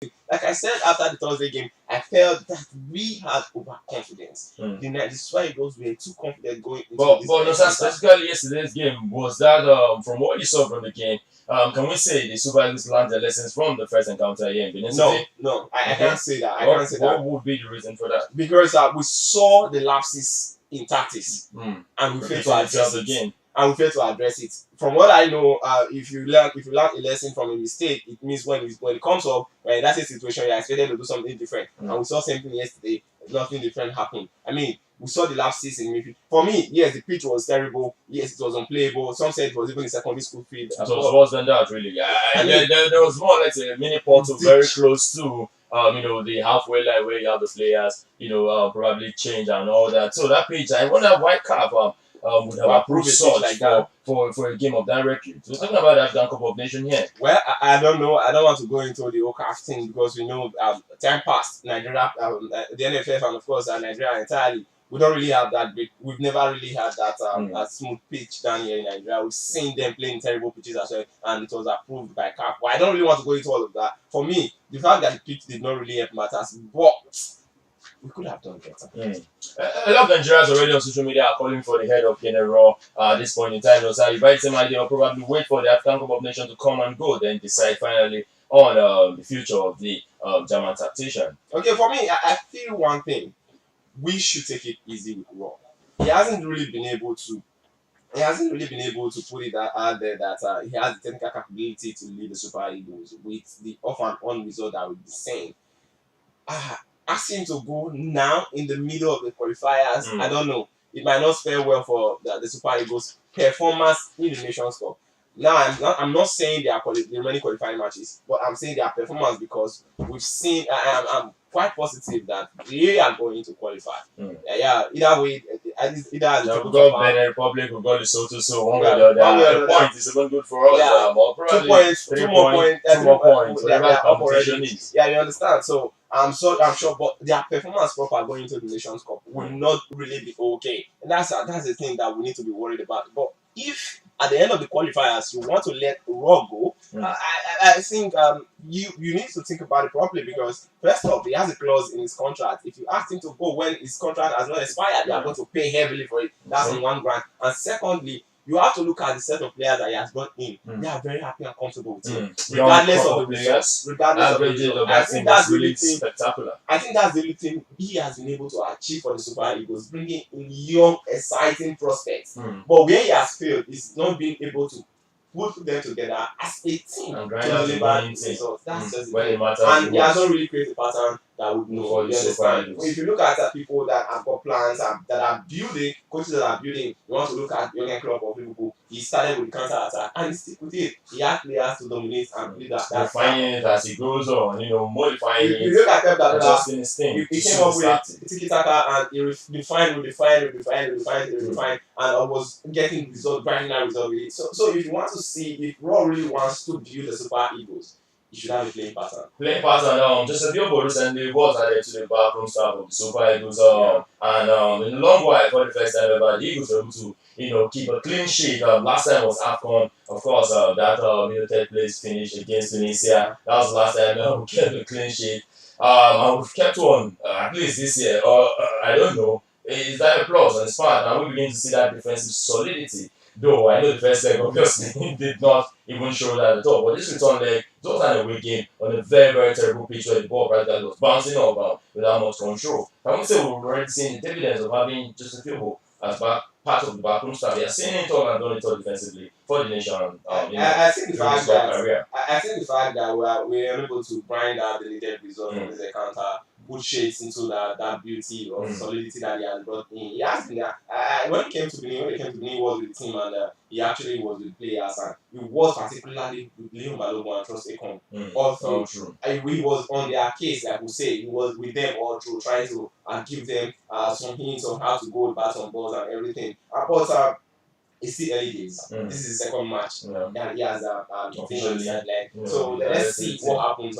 Like I said after the Thursday game, I felt that we had overconfidence. The Super Eagles were too confident going into this But no, sir, encounter. specifically yesterday's game, was that from what you saw from the game, can we say the Super Eagles learned their lessons from the first encounter here in Benin City? No, I can't say that. I What, can't say what that would be the reason for that? because we saw the lapses in tactics and we failed to address it. Again. And we failed to address it. From what I know, if you learn a lesson from a mistake, it means when it comes up, when that's a situation you're expected to do something different. And we saw something yesterday, nothing different happened. I mean, we saw the lapses in midfield. For me, yes, the pitch was terrible. Yes, it was unplayable. Some said it was even a secondary school field. It was worse than that, really. There was more or less a mini portal very close to the halfway line where you have the players, probably change and all that. So that pitch, I wonder why CAF would have approved such like that for a game of that record. So we're talking about the African Cup of Nations here. Well, I don't know. I don't want to go into the OCAF thing because we know time passed. Nigeria, the NFF, and of course Nigeria entirely. We don't really have that big. We've never really had that smooth pitch down here in Nigeria. We've seen them playing terrible pitches as well, and it was approved by CAF. But I don't really want to go into all of that. For me, the fact that the pitch did not really help matters, but we could have done better. A lot of Nigerians already on social media are calling for the head of General at this point in time. So if I same idea, I'll probably wait for the African Cup of Nations to come and go, then decide finally on the future of the German tactician. Okay, for me, I feel one thing. We should take it easy with Raw. He hasn't really been able to put it out there that he has the technical capability to lead the Super Eagles with the off and on result that would be same. Ask him to go now in the middle of the qualifiers. I don't know. It might not fare well for the Super Eagles' performance in the Nations Cup. Now, I'm not saying they are the remaining qualifying matches, but I'm saying their performance because we've seen. I'm quite positive that they are going to qualify. Either way, either we've got Benin Republic, we've got Lesotho, so one way or the other. A point is even good for us. Probably 2 more points, whatever the competition is. Yeah, you understand. So I'm sure, but their performance proper going into the Nations Cup will not really be okay, and that's the thing that we need to be worried about. But if at the end of the qualifiers you want to let Raw go, I think you need to think about it properly because first off, he has a clause in his contract. If you ask him to go when his contract has not expired, you are going to pay heavily for it. That's in one grant. And secondly, you have to look at the set of players that he has brought in. They are very happy and comfortable with him, regardless of the players. Regardless of the results. I think that's really spectacular. I think that's the only thing he has been able to achieve for the Super Eagles, bringing in young, exciting prospects. But where he has failed is not being able to put them together as a team to deliver results. That's just the thing. And he has not really created a pattern that would know. You understand? If you look at people that have got plans that are building, coaches that are building, you want to look at Jurgen Klopp of Liverpool. He started with counter attack and he stick with it. He had players to dominate and play that. Refining it as he goes on, modifying it. You look at Pep Guardiola, he came up with tiki taka and he refined, and was getting results, grinding that result with it. So if you want to see if Raw really wants to build the Super Eagles, you should have a playing pattern. Just a few recently was added to the backroom staff of the Super Eagles, and in a long while for the first time ever, the Eagles were able to keep a clean sheet. Last time was AFCON, of course. That third place finish against Tunisia. That was the last time we kept a clean sheet. And we've kept one at least this year. I don't know. Is that a plus on his part? And we begin to see that defensive solidity. Though I know the first leg obviously did not even show that at all. But this return leg, it was an away game on a very, very terrible pitch where the ball practically was bouncing off without much control. Can we say we've already seen the dividends of having just a few people as part of the backroom staff? We are seeing it all and done it all defensively for the nation. I think the fact that we are able to grind out the needed result from this encounter put shades into that beauty of solidity that he has brought in. He has been there. When he came to Benin, he was with the team and he actually was with players and he was particularly with Leon Balogun and Trust Ekong all through. He was on their case, like we say. He was with them all through, trying to give them some hints on how to go about some balls and everything. But it's still early days. This is the second match that he has officially sidelined. So let's see what happens.